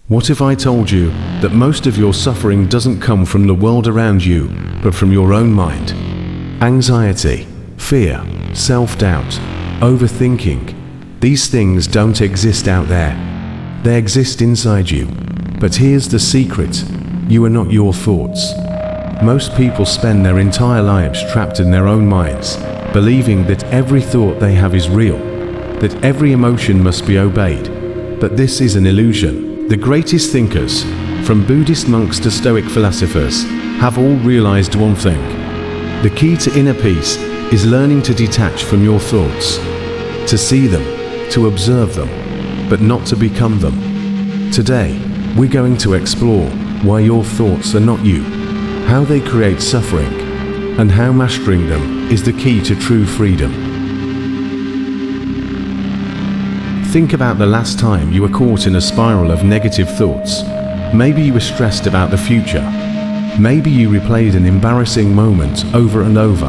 What if I told you that most of your suffering doesn't come from the world around you, but from your own mind? Anxiety, fear, self-doubt, overthinking, these things don't exist out there. They exist inside you. But here's the secret: you are not your thoughts. Most people spend their entire lives trapped in their own minds, believing that every thought they have is real, that every emotion must be obeyed. But this is an illusion. The greatest thinkers, from Buddhist monks to Stoic philosophers, have all realized one thing. The key to inner peace is learning to detach from your thoughts, to see them, to observe them, but not to become them. Today, we're going to explore why your thoughts are not you, how they create suffering, and how mastering them is the key to true freedom. Think about the last time you were caught in a spiral of negative thoughts. Maybe you were stressed about the future. Maybe you replayed an embarrassing moment over and over.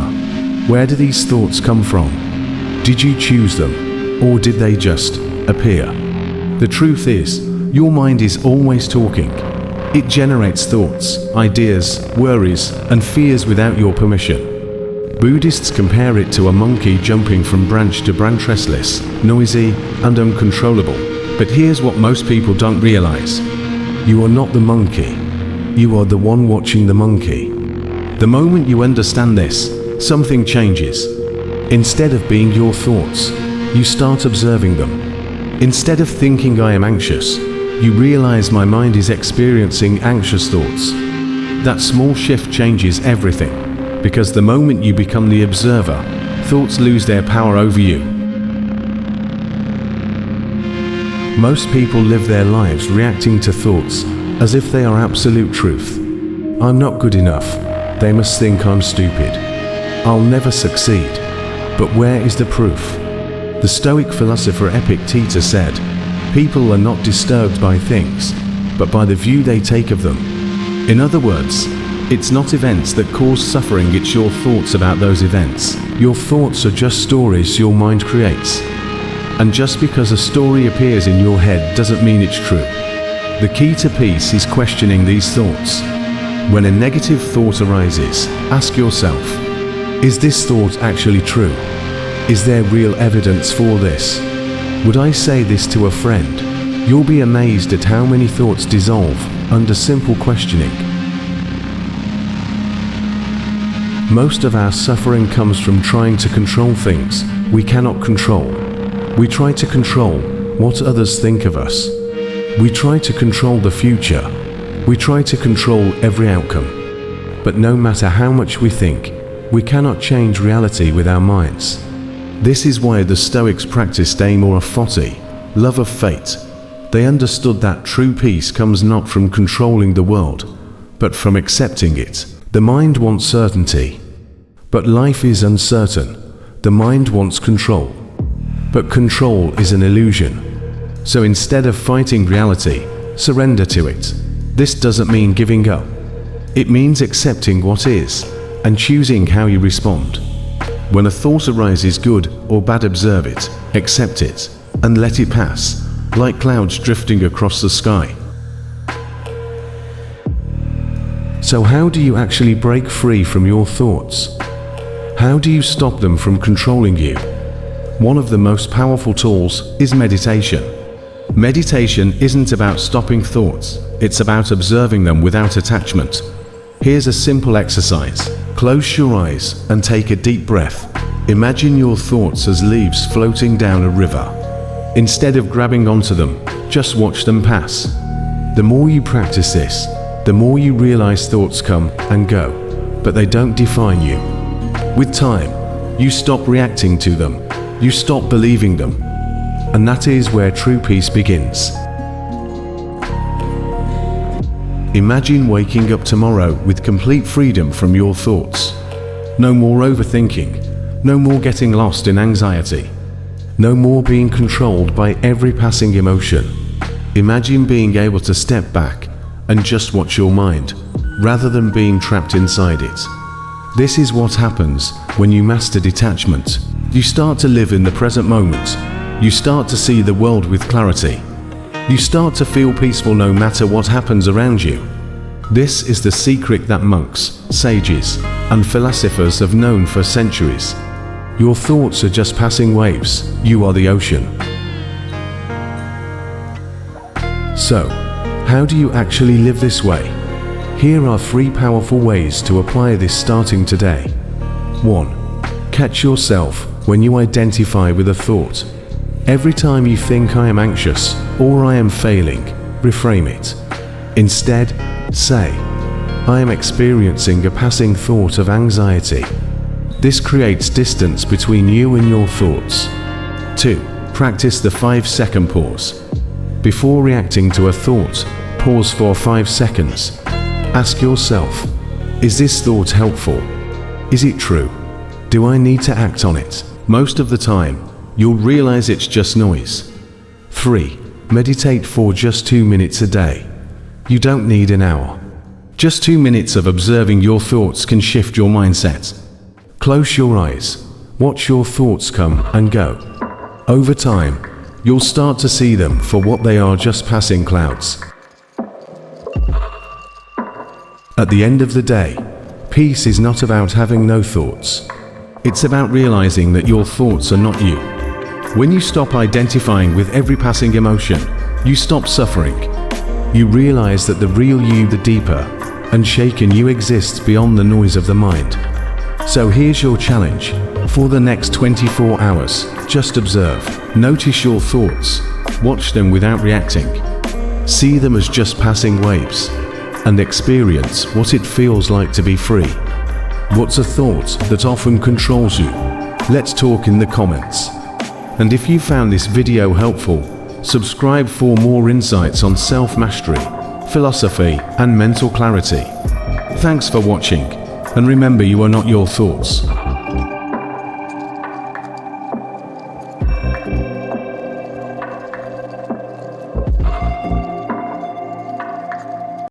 Where do these thoughts come from? Did you choose them, or did they just appear? The truth is, your mind is always talking. It generates thoughts, ideas, worries, and fears without your permission. Buddhists compare it to a monkey jumping from branch to branch, restless, noisy, and uncontrollable. But here's what most people don't realize. You are not the monkey. You are the one watching the monkey. The moment you understand this, something changes. Instead of being your thoughts, you start observing them. Instead of thinking I am anxious, you realize my mind is experiencing anxious thoughts. That small shift changes everything. Because the moment you become the observer, thoughts lose their power over you. Most people live their lives reacting to thoughts as if they are absolute truth. I'm not good enough. They must think I'm stupid. I'll never succeed. But where is the proof? The Stoic philosopher Epictetus said, "People are not disturbed by things, but by the view they take of them." In other words, it's not events that cause suffering, it's your thoughts about those events. Your thoughts are just stories your mind creates. And just because a story appears in your head doesn't mean it's true. The key to peace is questioning these thoughts. When a negative thought arises, ask yourself, is this thought actually true? Is there real evidence for this? Would I say this to a friend? You'll be amazed at how many thoughts dissolve under simple questioning. Most of our suffering comes from trying to control things we cannot control. We try to control what others think of us. We try to control the future. We try to control every outcome. But no matter how much we think, we cannot change reality with our minds. This is why the Stoics practiced amor fati, love of fate. They understood that true peace comes not from controlling the world, but from accepting it. The mind wants certainty, but life is uncertain. The mind wants control, but control is an illusion. So instead of fighting reality, surrender to it. This doesn't mean giving up. It means accepting what is, and choosing how you respond. When a thought arises, good or bad, observe it, accept it, and let it pass, like clouds drifting across the sky. So how do you actually break free from your thoughts? How do you stop them from controlling you? One of the most powerful tools is meditation. Meditation isn't about stopping thoughts, it's about observing them without attachment. Here's a simple exercise. Close your eyes and take a deep breath. Imagine your thoughts as leaves floating down a river. Instead of grabbing onto them, just watch them pass. The more you practice this, the more you realize thoughts come and go, but they don't define you. With time, you stop reacting to them, you stop believing them, and that is where true peace begins. Imagine waking up tomorrow with complete freedom from your thoughts. No more overthinking, no more getting lost in anxiety, no more being controlled by every passing emotion. Imagine being able to step back and just watch your mind, rather than being trapped inside it. This is what happens when you master detachment. You start to live in the present moment. You start to see the world with clarity. You start to feel peaceful no matter what happens around you. This is the secret that monks, sages, and philosophers have known for centuries. Your thoughts are just passing waves, you are the ocean. So, how do you actually live this way? Here are 3 powerful ways to apply this starting today. 1. Catch yourself when you identify with a thought. Every time you think I am anxious or I am failing, reframe it. Instead, say, I am experiencing a passing thought of anxiety. This creates distance between you and your thoughts. 2. Practice the 5-second pause. Before reacting to a thought, pause for 5 seconds. Ask yourself, is this thought helpful? Is it true? Do I need to act on it? Most of the time, you'll realize it's just noise. 3. Meditate for just 2 minutes a day. You don't need an hour. Just 2 minutes of observing your thoughts can shift your mindset. Close your eyes. Watch your thoughts come and go. Over time, you'll start to see them for what they are, just passing clouds. At the end of the day, peace is not about having no thoughts. It's about realizing that your thoughts are not you. When you stop identifying with every passing emotion, you stop suffering. You realize that the real you, the deeper and shaken you, exists beyond the noise of the mind. So here's your challenge. For the next 24 hours, just observe. Notice your thoughts. Watch them without reacting. See them as just passing waves. And experience what it feels like to be free. What's a thought that often controls you? Let's talk in the comments. And if you found this video helpful, subscribe for more insights on self-mastery, philosophy, and mental clarity. Thanks for watching, and remember, you are not your thoughts.